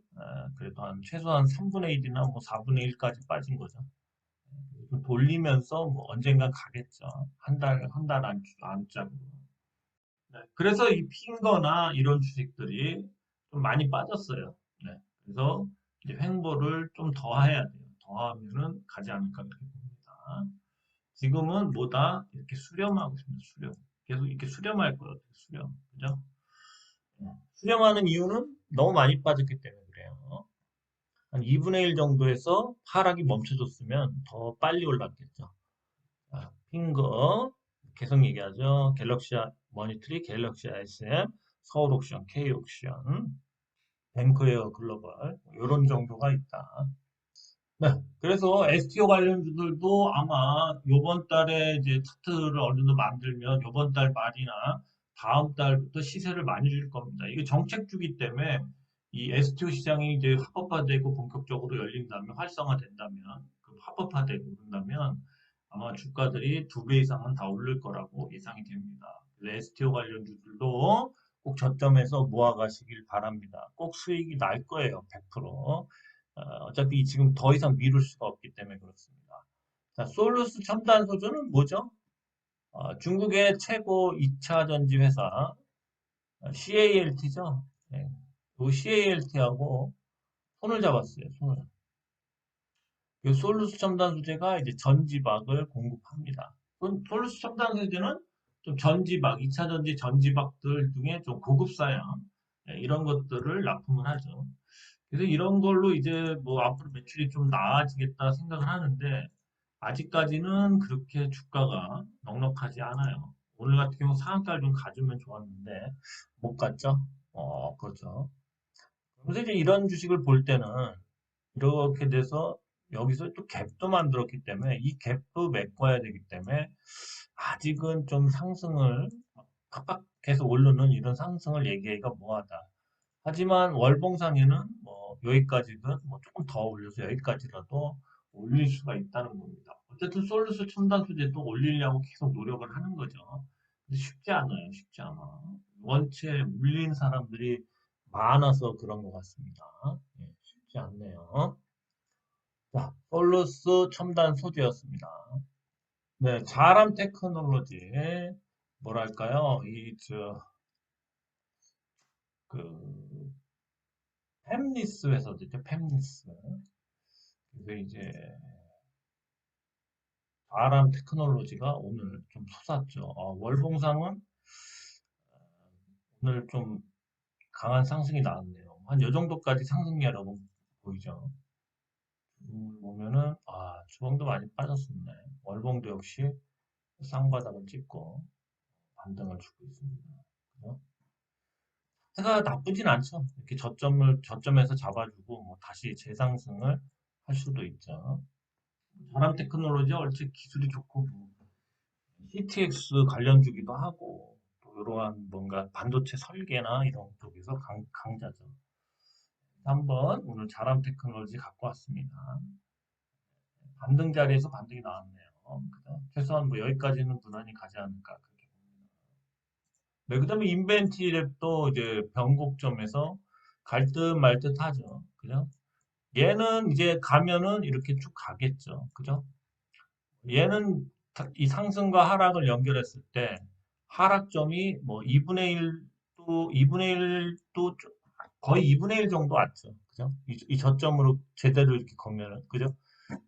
그래도 한 최소한 3분의 1이나 뭐 4분의 1까지 빠진 거죠. 좀 돌리면서 뭐 언젠간 가겠죠. 한 달 안짝으로. 네. 그래서 이 핑거나 이런 주식들이 좀 많이 빠졌어요. 네. 그래서 이제 횡보를 좀 더 해야 돼요. 더 하면은 가지 않을까 그렇게 봅니다. 지금은 뭐다 이렇게 수렴하고 있습니다. 수렴. 계속 이렇게 수렴할 거예요. 수렴. 그죠? 네. 수렴하는 이유는 너무 많이 빠졌기 때문에 그래요. 한 2분의 1 정도에서 하락이 멈춰졌으면 더 빨리 올랐겠죠. 자, 핑거 계속 얘기하죠. 갤럭시 머니터리, 갤럭시 SM, 서울 옥션, K 옥션, 뱅크웨어 글로벌 이런 정도가 있다. 네, 그래서 STO 관련주들도 아마 요번 달에 이제 차트를 어느 정도 만들면 요번 달 말이나 다음 달부터 시세를 많이 줄 겁니다. 이게 정책주기 때문에 이 STO 시장이 이제 합법화되고 본격적으로 열린다면 활성화된다면 그 합법화되고 그런다면 아마 주가들이 2배 이상은 다 오를 거라고 예상이 됩니다. 그래서 STO 관련주들도 꼭 저점에서 모아가시길 바랍니다. 꼭 수익이 날 거예요. 100%. 어차피 지금 더 이상 미룰 수가 없기 때문에 그렇습니다. 자, 솔루스 첨단 소주는 뭐죠? 중국의 최고 2차 전지 회사 CALT죠. 네. 그 CALT하고 손을 잡았어요. 손을. 이 솔루스 첨단 소재가 이제 전지박을 공급합니다. 솔루스 첨단 소재는 좀 전지박, 2차 전지 전지박들 중에 좀 고급사양 이런 것들을 납품을 하죠. 그래서 이런 걸로 이제 뭐 앞으로 매출이 좀 나아지겠다 생각을 하는데 아직까지는 그렇게 주가가 넉넉하지 않아요. 오늘 같은 경우 상한가를 좀 가주면 좋았는데 못 갔죠? 그렇죠. 그래서 이제 이런 주식을 볼 때는 이렇게 돼서 여기서 또 갭도 만들었기 때문에 이 갭도 메꿔야 되기 때문에 아직은 좀 상승을 팍팍 계속 오르는 이런 상승을 얘기하기가 뭐하다. 하지만 월봉상에는 뭐 여기까지든 뭐 조금 더 올려서 여기까지라도 올릴 수가 있다는 겁니다. 어쨌든 솔루스 첨단 소재도 올리려고 계속 노력을 하는 거죠. 근데 쉽지 않아요. 쉽지 않아. 원체 물린 사람들이 많아서 그런 것 같습니다. 예, 쉽지 않네요. 자, 솔루스 첨단 소재였습니다. 네, 자람 테크놀로지 뭐랄까요? 그 팹리스 회사도 있죠. 팹리스. 그래서 이제 아람 테크놀로지가 오늘 좀 솟았죠. 월봉상은 오늘 좀 강한 상승이 나왔네요. 한 요 정도까지 상승이라고 보이죠. 보면은 주봉도 많이 빠졌었네. 월봉도 역시 쌍바닥을 찍고 반등을 주고 있습니다. 그죠? 해가 나쁘진 않죠. 이렇게 저점에서 잡아주고 뭐 다시 재상승을 할 수도 있죠. 아람 테크놀로지 얼추 기술이 좋고 뭐 CTX 관련주기도 하고 또 이러한 뭔가 반도체 설계나 이런 쪽에서 강자죠. 한번 오늘 자람 테크놀로지 갖고 왔습니다. 반등 자리에서 반등이 나왔네요. 그죠? 최소한 뭐 여기까지는 무난히 가지 않을까 그렇게 봅니다. 네, 그다음에 인벤티랩도 이제 변곡점에서 갈 듯 말 듯 하죠. 그죠? 얘는 이제 가면은 이렇게 쭉 가겠죠. 그죠? 얘는 이 상승과 하락을 연결했을 때 하락점이 뭐 2분의 1도 거의 2분의 1 정도 왔죠. 그죠? 이 저점으로 제대로 이렇게 거면은 그죠?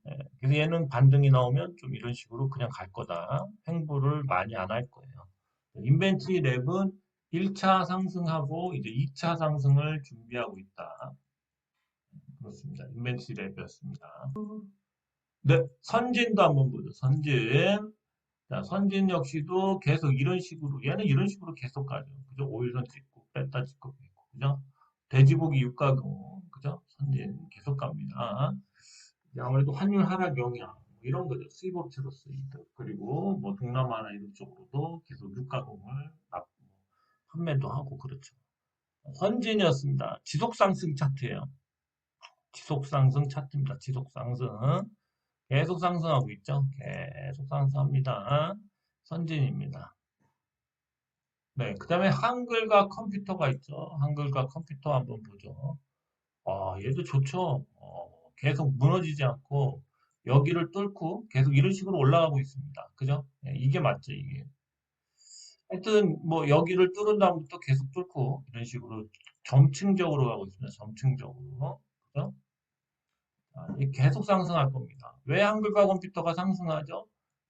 예, 그래서 얘는 반등이 나오면 좀 이런 식으로 그냥 갈 거다. 횡보를 많이 안 할 거예요. 인벤트리 랩은 1차 상승하고 이제 2차 상승을 준비하고 있다. 그렇습니다. 인벤트리 랩이었습니다. 네, 선진도 한번 보죠. 선진. 자, 선진 역시도 계속 이런 식으로, 얘는 이런 식으로 계속 가죠. 그죠? 오일선 찍고, 뺐다 찍고, 뺐고, 그죠? 돼지고기 육가공, 그죠? 선진 계속 갑니다. 아무래도 환율 하락 영향, 뭐 이런 거죠. 수입업체로서 이득. 그리고 뭐 동남아나 이런 쪽으로도 계속 육가공을 판매도 하고, 그렇죠. 선진이었습니다. 지속상승 차트예요. 지속상승 차트입니다. 지속상승. 계속 상승하고 있죠. 계속 상승합니다. 선진입니다. 네, 그 다음에 한글과 컴퓨터가 있죠. 한글과 컴퓨터 한번 보죠. 얘도 좋죠. 계속 무너지지 않고 여기를 뚫고 계속 이런 식으로 올라가고 있습니다. 그죠? 예, 이게 맞죠, 이게. 하여튼 뭐 여기를 뚫은 다음부터 계속 뚫고 이런 식으로 점층적으로 가고 있습니다. 점층적으로. 그죠? 이게 계속 상승할 겁니다. 왜 한글과 컴퓨터가 상승하죠?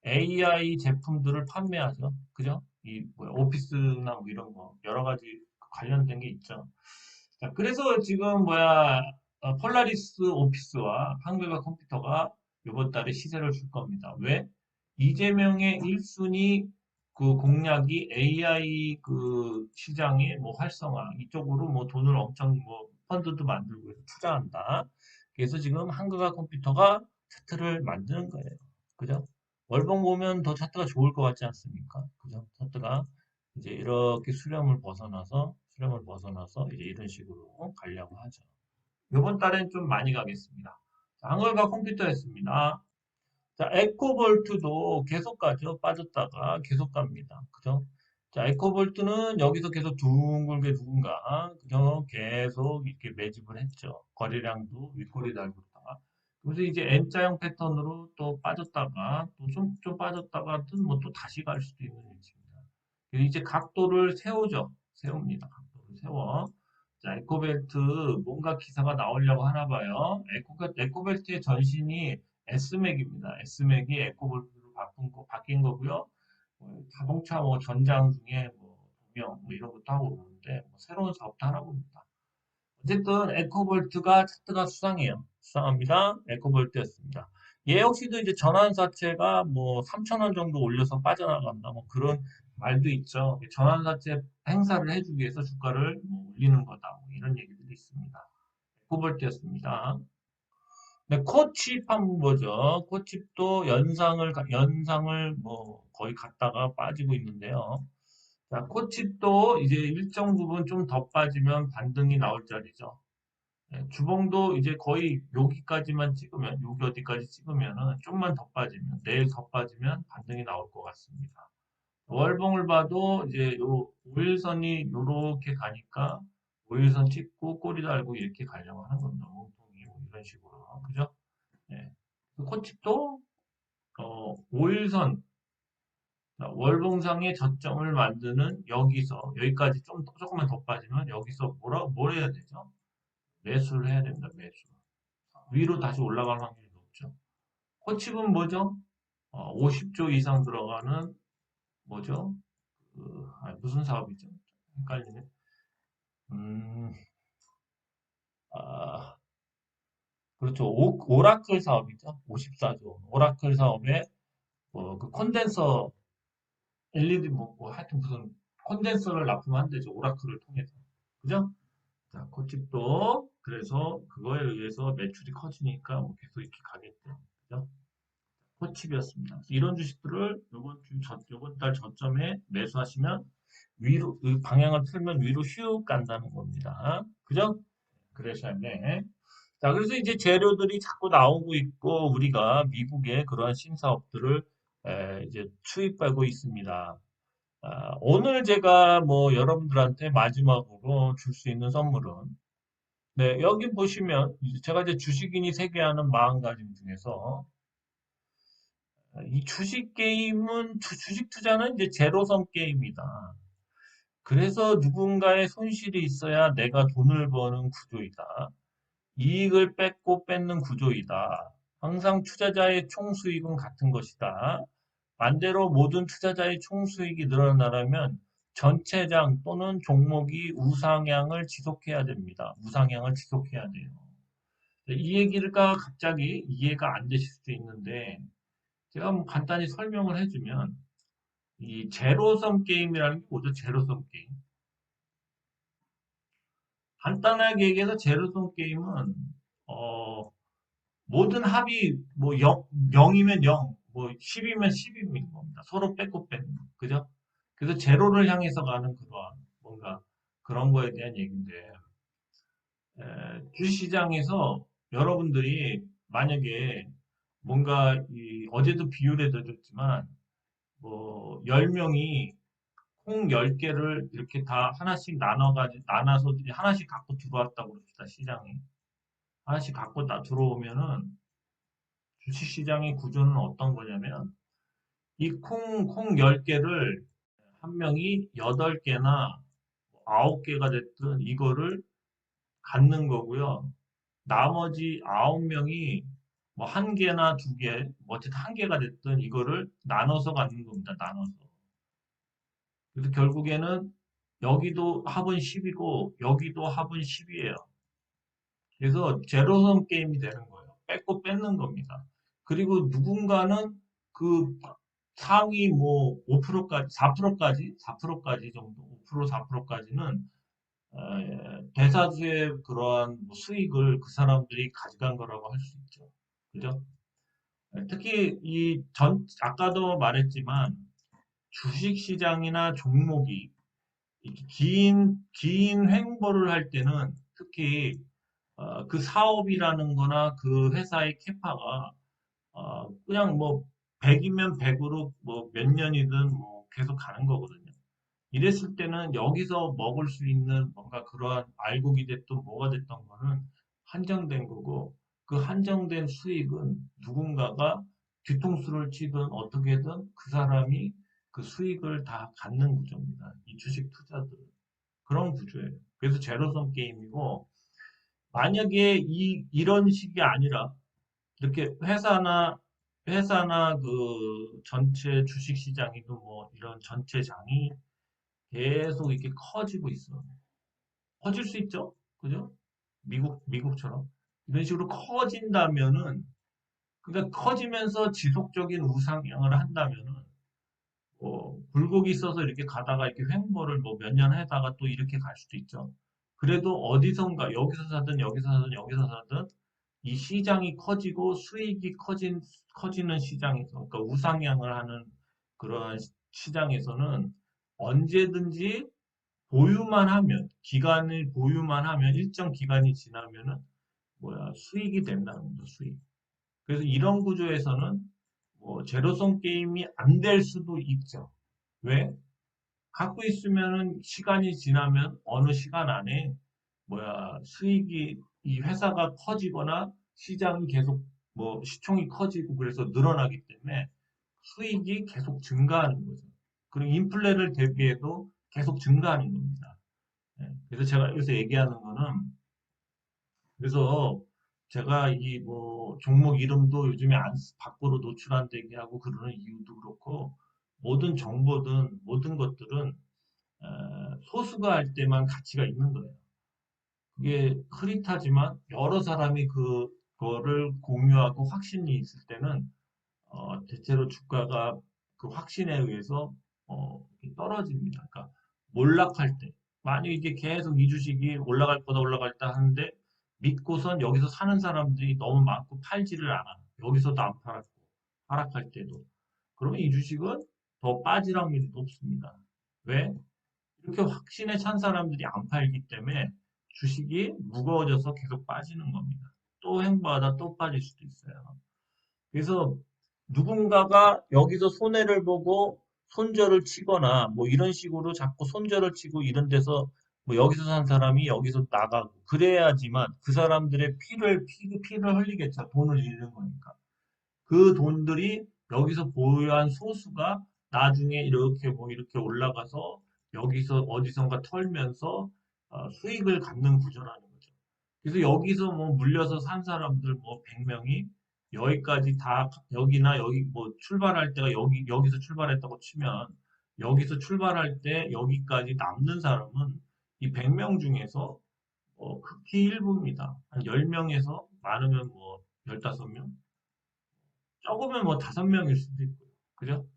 AI 제품들을 판매하죠. 그죠? 이 뭐야, 오피스나 뭐 이런 거 여러 가지 관련된 게 있죠. 자, 그래서 지금 뭐야 폴라리스 오피스와 한글과 컴퓨터가 이번 달에 시세를 줄 겁니다. 왜? 이재명의 1순위 그 공약이 AI 그 시장의 뭐 활성화 이쪽으로 뭐 돈을 엄청 뭐 펀드도 만들고 해서 투자한다. 그래서 지금 한글과 컴퓨터가 차트를 만드는 거예요. 그죠? 월봉 보면 더 차트가 좋을 것 같지 않습니까? 그죠? 차트가 이제 이렇게 수렴을 벗어나서 이제 이런 식으로 가려고 하죠. 이번 달엔 좀 많이 가겠습니다. 자, 한글과 컴퓨터였습니다. 자, 에코볼트도 계속 가죠. 빠졌다가 계속 갑니다. 그죠? 자, 에코볼트는 여기서 계속 둥글게 누군가, 그죠? 계속 이렇게 매집을 했죠. 거래량도 윗꼬리 달고 있다가. 그래서 이제 N자형 패턴으로 또 빠졌다가, 또 좀 빠졌다가, 뭐 또 다시 갈 수도 있는 위치입니다. 그래서 이제 각도를 세우죠. 세웁니다. 각도를 세워. 자, 에코벨트 뭔가 기사가 나오려고 하나 봐요. 에코벨트의 전신이 S맥입니다. S맥이 에코볼트로 바뀐 거고요. 자동차 뭐 전장 중에 뭐 조명 뭐 이런 것도 하고 그러는데 뭐 새로운 사업도 하나 봅니다. 어쨌든 에코볼트가 차트가 수상합니다. 에코볼트였습니다. 얘 역시도 이제 전환사채가 뭐 3,000원 정도 올려서 빠져나간다. 뭐 그런 말도 있죠. 전환사채 행사를 해주기 위해서 주가를 뭐 올리는 거다. 뭐 이런 얘기들이 있습니다. 에코볼트였습니다. 네, 코칩 한번 보죠. 코칩도 연상을 뭐 거의 갔다가 빠지고 있는데요. 자, 코칩도 이제 일정 부분 좀 더 빠지면 반등이 나올 자리죠. 네, 주봉도 이제 거의 여기까지만 찍으면, 여기 어디까지 찍으면은 좀만 더 빠지면, 내일 더 빠지면 반등이 나올 것 같습니다. 월봉을 봐도 이제 요 5일선이 요렇게 가니까 5일선 찍고 꼬리 달고 이렇게 가려고 하는 겁니다. 몸통이 뭐 이런 식으로. 그죠? 예. 그 코칩도 5일선 월봉상의 저점을 만드는 여기서 여기까지 조금만 더 빠지면 여기서 뭘 해야 되죠? 매수를 해야 됩니다. 매수. 위로 다시 올라갈 확률이 높죠. 코칩은 뭐죠? 50조 이상 들어가는 뭐죠? 무슨 사업이죠? 헷갈리네. 음, 아, 그렇죠. 오라클 사업이죠. 54조. 오라클 사업에 그 콘덴서 LED 뭐 하여튼 무슨 콘덴서를 납품한대죠. 오라클을 통해서. 그죠? 자, 코칩도 그래서 그거에 의해서 매출이 커지니까 뭐 계속 이렇게 가겠죠. 그죠? 코칩이었습니다. 이런 주식들을 요번 달 저점에 매수하시면 위로, 그 방향을 틀면 위로 슉 간다는 겁니다. 그죠? 그러셔야 돼. 자, 그래서 이제 재료들이 자꾸 나오고 있고, 우리가 미국의 그러한 신사업들을 이제 투입하고 있습니다. 오늘 제가 뭐 여러분들한테 마지막으로 줄 수 있는 선물은, 네, 여기 보시면, 제가 이제 주식인이 세계하는 마음가짐 중에서, 이 주식 투자는 이제 제로섬 게임이다. 그래서 누군가의 손실이 있어야 내가 돈을 버는 구조이다. 이익을 뺏고 뺏는 구조이다. 항상 투자자의 총수익은 같은 것이다. 반대로 모든 투자자의 총수익이 늘어나려면 전체장 또는 종목이 우상향을 지속해야 됩니다. 우상향을 지속해야 돼요. 이 얘기가 갑자기 이해가 안 되실 수도 있는데 제가 뭐 간단히 설명을 해주면 이 제로섬 게임이라는 게 뭐죠? 제로섬 게임. 간단하게 얘기해서 제로섬 게임은 어, 모든 합이 뭐 0이면 0, 뭐 10이면 10입니다. 겁니다. 서로 뺏고 뺏는. 그죠? 그래서 제로를 향해서 가는 그러한 뭔가 그런 거에 대한 얘기인데 주시장에서 여러분들이 만약에 뭔가 어제도 비유를 드렸지만 뭐 10명이 콩 10개를 이렇게 다 하나씩 나눠서 하나씩 갖고 들어왔다고 그럽시다, 시장에. 하나씩 갖고 다 들어오면은 주식시장의 구조는 어떤 거냐면, 이 콩 10개를 한 명이 8개나 9개가 됐든 이거를 갖는 거고요. 나머지 9명이 뭐 한 개나 두 개, 뭐 어쨌든 한 개가 됐든 이거를 나눠서 갖는 겁니다. 나눠서. 그래서 결국에는 여기도 합은 10이고 여기도 합은 10이에요. 그래서 제로섬 게임이 되는 거예요. 뺏고 뺏는 겁니다. 그리고 누군가는 그 상위 뭐 5%까지, 4%까지, 4%까지 정도, 5%, 4%까지는 대다수의 그러한 뭐 수익을 그 사람들이 가져간 거라고 할 수 있죠. 그죠? 특히 아까도 말했지만 주식시장이나 종목이 이렇게 긴 횡보를 할 때는 특히 그 사업이라는 거나 그 회사의 캐파가 그냥 뭐 100이면 100으로 뭐 몇 년이든 뭐 계속 가는 거거든요. 이랬을 때는 여기서 먹을 수 있는 뭔가 그러한 알곡이 됐든 뭐가 됐던 거는 한정된 거고 그 한정된 수익은 누군가가 뒤통수를 치든 어떻게든 그 사람이 그 수익을 다 갖는 구조입니다. 이 주식 투자들은. 그런 구조예요. 그래서 제로섬 게임이고 만약에 이런 식이 아니라 이렇게 회사나 그 전체 주식 시장이도 뭐 이런 전체 장이 계속 이렇게 커지고 있어. 커질 수 있죠? 그죠? 미국처럼. 이런 식으로 커진다면은, 그러니까 커지면서 지속적인 우상향을 한다면은, 뭐, 굴곡이 있어서 이렇게 가다가 이렇게 횡보를 뭐 몇 년 하다가 또 이렇게 갈 수도 있죠. 그래도 어디선가, 여기서 사든 여기서 사든 여기서 사든 이 시장이 커지고 수익이 커지는 시장에서, 그러니까 우상향을 하는 그런 시장에서는 언제든지 보유만 하면, 기간을 보유만 하면, 일정 기간이 지나면은, 수익이 된다는 거죠, 수익. 그래서 이런 구조에서는, 제로섬 게임이 안 될 수도 있죠. 왜? 갖고 있으면은 시간이 지나면 어느 시간 안에, 수익이, 이 회사가 커지거나 시장이 계속, 시총이 커지고 그래서 늘어나기 때문에 수익이 계속 증가하는 거죠. 그리고 인플레를 대비해도 계속 증가하는 겁니다. 예, 그래서 제가 여기서 얘기하는 거는, 그래서 제가 이 종목 이름도 요즘에 밖으로 노출 안 되게 하고 그러는 이유도 그렇고, 모든 정보든 모든 것들은 소수가 할 때만 가치가 있는 거예요. 그게 흐릿하지만 여러 사람이 그거를 공유하고 확신이 있을 때는 대체로 주가가 그 확신에 의해서 떨어집니다. 그러니까 몰락할 때, 만약 이게 계속 이 주식이 올라갈 거다 올라갈 다 하는데 믿고선 여기서 사는 사람들이 너무 많고 팔지를 않아. 여기서도 안 팔았고 하락할 때도. 그러면 이 주식은 더 빠질 확률이 높습니다. 왜? 이렇게 확신에 찬 사람들이 안 팔기 때문에 주식이 무거워져서 계속 빠지는 겁니다. 또 횡보하다 또 빠질 수도 있어요. 그래서 누군가가 여기서 손해를 보고 손절을 치거나 뭐 이런 식으로 자꾸 손절을 치고 이런 데서 뭐 여기서 산 사람이 여기서 나가고 그래야지만 그 사람들의 피를 흘리겠죠. 돈을 잃는 거니까. 그 돈들이 여기서 보유한 소수가 나중에 이렇게 올라가서 여기서 어디선가 털면서 수익을 갖는 구조라는 거죠. 그래서 여기서 뭐 물려서 산 사람들 뭐 100명이 여기까지 다 여기나 여기 뭐 출발할 때가 여기서 출발했다고 치면 여기서 출발할 때 여기까지 남는 사람은 이 100명 중에서 극히 일부입니다. 한 10명에서 많으면 뭐 15명, 적으면 뭐 5명일 수도 있고요. 그죠?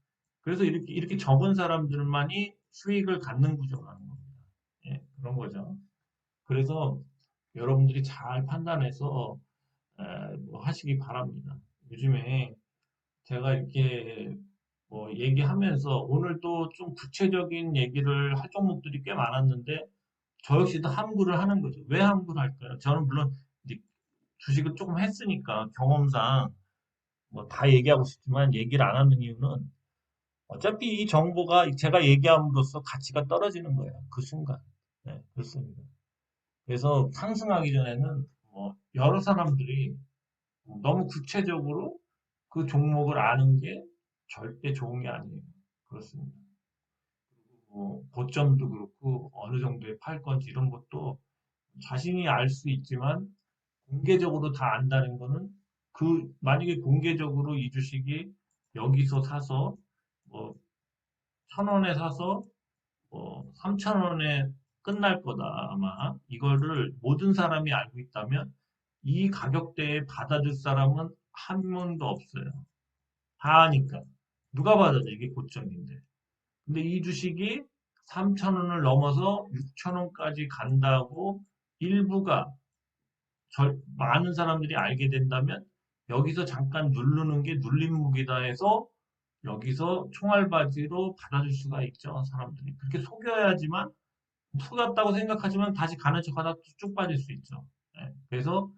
그래서 이렇게 적은 사람들만이 수익을 갖는 구조라는 겁니다. 예, 그런 거죠. 그래서 여러분들이 잘 판단해서 하시기 바랍니다. 요즘에 제가 이렇게 얘기하면서 오늘도 좀 구체적인 얘기를 할 종목들이 꽤 많았는데 저 역시도 함구를 하는 거죠. 왜 함구를 할까요? 저는 물론 이제 주식을 조금 했으니까 경험상 뭐 다 얘기하고 싶지만 얘기를 안 하는 이유는 어차피 이 정보가 제가 얘기함으로써 가치가 떨어지는 거예요. 그 순간. 네, 그렇습니다. 그래서 상승하기 전에는 여러 사람들이 너무 구체적으로 그 종목을 아는 게 절대 좋은 게 아니에요. 그렇습니다. 뭐 고점도 그렇고 어느 정도에 팔 건지 이런 것도 자신이 알 수 있지만 공개적으로 다 안다는 거는 만약에 공개적으로 이 주식이 여기서 사서 뭐 1,000원에 사서 뭐 3,000원에 끝날 거다 아마 이거를 모든 사람이 알고 있다면 이 가격대에 받아줄 사람은 한 명도 없어요. 다 아니까. 누가 받아줘? 이게 고점인데. 근데 이 주식이 3,000원을 넘어서 6,000원까지 간다고 일부가 많은 사람들이 알게 된다면 여기서 잠깐 누르는 게 눌림목이다 해서 여기서 총알바지로 받아줄 수가 있죠. 사람들이. 그렇게 속여야지만 속였다고 생각하지만 다시 가는 척하다 쭉 빠질 수 있죠. 예, 그래서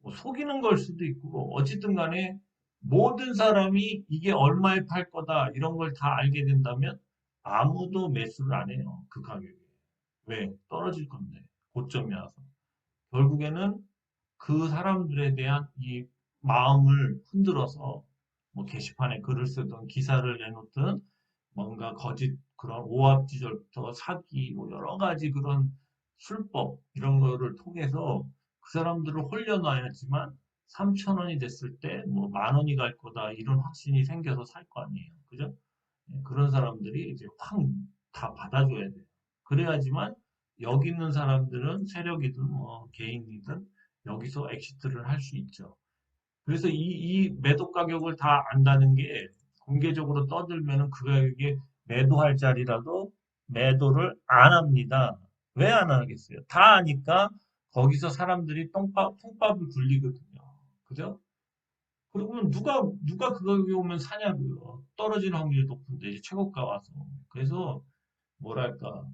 뭐 속이는 걸 수도 있고 어쨌든 간에 모든 사람이 이게 얼마에 팔 거다 이런 걸 다 알게 된다면 아무도 매수를 안 해요. 그 가격에. 왜? 떨어질 건데. 고점이라서. 결국에는 그 사람들에 대한 이 마음을 흔들어서 뭐 게시판에 글을 쓰든 기사를 내놓든 뭔가 거짓 그런 오합지졸부터 사기 뭐 여러 가지 그런 술법 이런 거를 통해서 그 사람들을 홀려놔야지만 3,000원이 됐을 때 뭐 만 원이 갈 거다 이런 확신이 생겨서 살 거 아니에요. 그죠? 네, 그런 사람들이 이제 확 다 받아줘야 돼요. 그래야지만 여기 있는 사람들은 세력이든 뭐 개인이든 여기서 엑시트를 할 수 있죠. 그래서 이 매도 가격을 다 안다는 게 공개적으로 떠들면은 그 가격에 매도할 자리라도 매도를 안 합니다. 왜 안 하겠어요? 다 아니까 거기서 사람들이 통밥을 굴리거든요. 그죠? 그러면 누가 그 가격에 오면 사냐고요. 떨어지는 확률이 높은데 이제 최고가 와서. 그래서 뭐랄까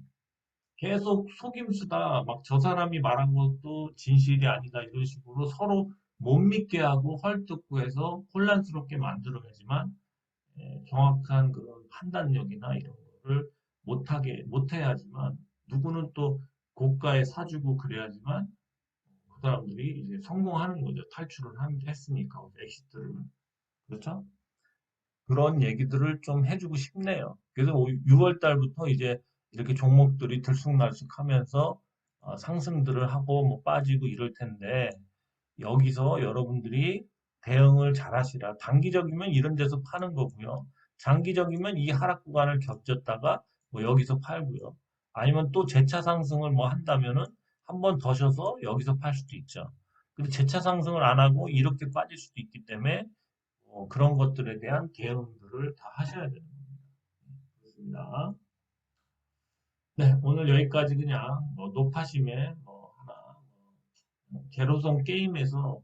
계속 속임수다. 막 저 사람이 말한 것도 진실이 아니다. 이런 식으로 서로 못 믿게 하고 헐뜯고 해서 혼란스럽게 만들어야지만 정확한 그런 판단력이나 이런 거를 못해야지만 누구는 또 고가에 사주고 그래야지만 그 사람들이 이제 성공하는 거죠. 했으니까 엑시트를. 그렇죠? 그런 얘기들을 좀 해주고 싶네요. 그래서 6월 달부터 이제 이렇게 종목들이 들쑥날쑥 하면서 상승들을 하고 뭐 빠지고 이럴 텐데 여기서 여러분들이 대응을 잘 하시라. 단기적이면 이런 데서 파는 거고요. 장기적이면 이 하락 구간을 겹쳤다가 뭐 여기서 팔고요. 아니면 또 재차 상승을 뭐 한다면은 한 번 더 쉬어서 여기서 팔 수도 있죠. 근데 재차 상승을 안 하고 이렇게 빠질 수도 있기 때문에 그런 것들에 대한 대응들을 다 하셔야 되는 겁니다. 그렇습니다. 네, 오늘 여기까지 그냥 뭐 노파심에 뭐 하나 제로섬 게임에서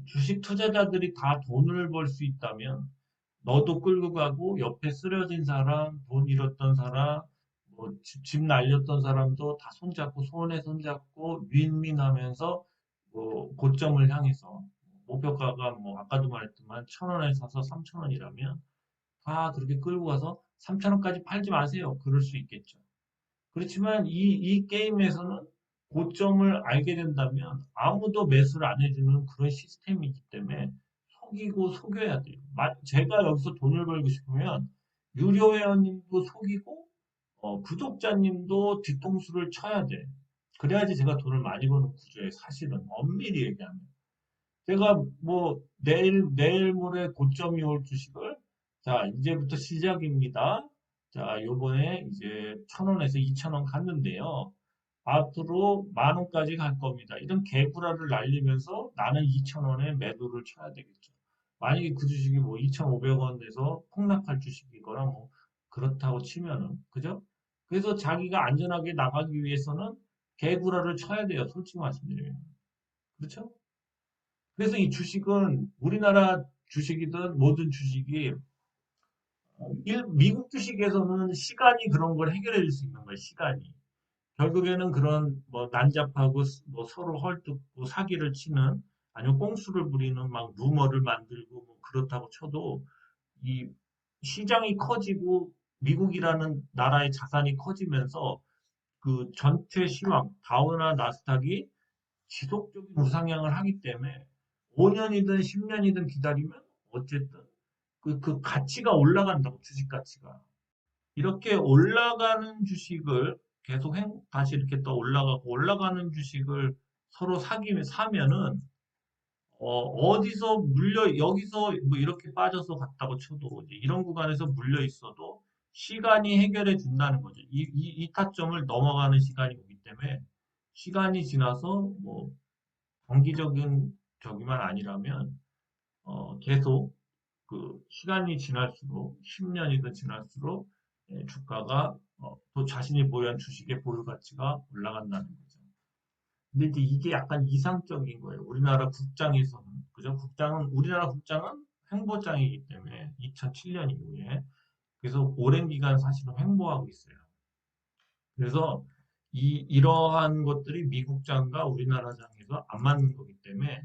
주식 투자자들이 다 돈을 벌 수 있다면 너도 끌고 가고 옆에 쓰러진 사람, 돈 잃었던 사람, 뭐 집 날렸던 사람도 다 손잡고 손에 손잡고 윈윈하면서 뭐 고점을 향해서 목표가가 뭐 아까도 말했지만 1,000원에 사서 3,000원이라면 다 그렇게 끌고 가서 3,000원까지 팔지 마세요. 그럴 수 있겠죠. 그렇지만 이 게임에서는 고점을 알게 된다면 아무도 매수를 안 해주는 그런 시스템이기 때문에 속이고 속여야 돼요. 제가 여기서 돈을 벌고 싶으면 유료 회원님도 속이고 구독자님도 뒤통수를 쳐야 돼. 그래야지 제가 돈을 많이 버는 구조예요. 사실은 엄밀히 얘기하면. 제가 뭐 내일 모레 고점이 올 주식을 자 이제부터 시작입니다. 자 요번에 이제 1,000원에서 2,000원 갔는데요. 앞으로 10,000원까지 갈 겁니다. 이런 개구라를 날리면서 나는 2,000원에 매도를 쳐야 되겠죠. 만약에 그 주식이 뭐 2,500원에서 폭락할 주식이거나 뭐 그렇다고 치면은 그죠? 그래서 자기가 안전하게 나가기 위해서는 개구라를 쳐야 돼요. 솔직히 말씀드리면. 그렇죠? 그래서 이 주식은 우리나라 주식이든 모든 주식이 미국 주식에서는 시간이 그런 걸 해결해 줄 수 있는 거예요. 시간이. 결국에는 그런 뭐 난잡하고 뭐 서로 헐뜯고 사기를 치는 아니면 꼼수를 부리는 막 루머를 만들고 뭐 그렇다고 쳐도 이 시장이 커지고 미국이라는 나라의 자산이 커지면서 그 전체 시황 다우나 나스닥이 지속적인 우상향을 하기 때문에 5년이든 10년이든 기다리면 어쨌든 그 가치가 올라간다고 주식 가치가 이렇게 올라가는 주식을 계속 다시 이렇게 또 올라가고 올라가는 주식을 서로 사면은 어디서 여기서 뭐 이렇게 빠져서 갔다고 쳐도 이제 이런 구간에서 물려 있어도 시간이 해결해 준다는 거죠. 이 타점을 넘어가는 시간이 오기 때문에 시간이 지나서 뭐 단기적인 저기만 아니라면 계속 그 시간이 지날수록 10년이든 지날수록 주가가 또 자신이 보유한 주식의 보유 가치가 올라간다는 거죠. 근데 이제 이게 약간 이상적인 거예요. 우리나라 국장에서는 그죠? 우리나라 국장은 횡보장이기 때문에 2007년 이후에 그래서 오랜 기간 사실은 횡보하고 있어요. 그래서 이러한 것들이 미국장과 우리나라 장에서 안 맞는 거기 때문에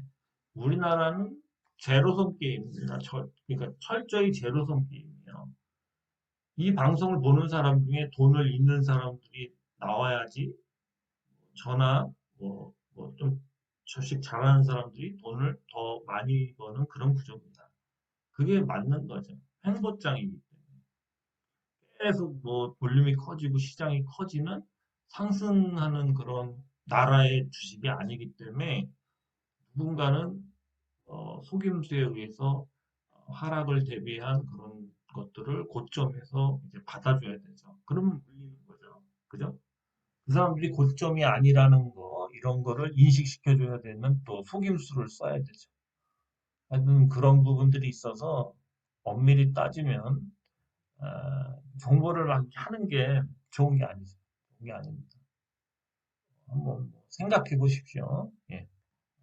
우리나라는 제로섬 게임입니다. 그러니까 철저히 제로섬 게임이에요. 이 방송을 보는 사람 중에 돈을 잃는 사람들이 나와야지 저나 좀 주식 잘하는 사람들이 돈을 더 많이 버는 그런 구조입니다. 그게 맞는 거죠. 횡보장이기 때문에. 계속 뭐 볼륨이 커지고 시장이 커지는 상승하는 그런 나라의 주식이 아니기 때문에 누군가는 속임수에 의해서 하락을 대비한 그런 것들을 고점에서 이제 받아줘야 되죠. 그러면 물리는 거죠. 그죠? 그 사람들이 고점이 아니라는 거, 이런 거를 인식시켜줘야 되는 또 속임수를 써야 되죠. 하여튼 그런 부분들이 있어서 엄밀히 따지면, 정보를 막 하는 게 좋은 게 아니죠. 좋은 게 아닙니다. 한번 생각해 보십시오. 예,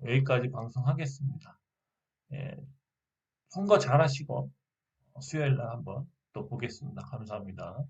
여기까지 방송하겠습니다. 예, 선거 잘 하시고 수요일 날 한번 또 보겠습니다. 감사합니다.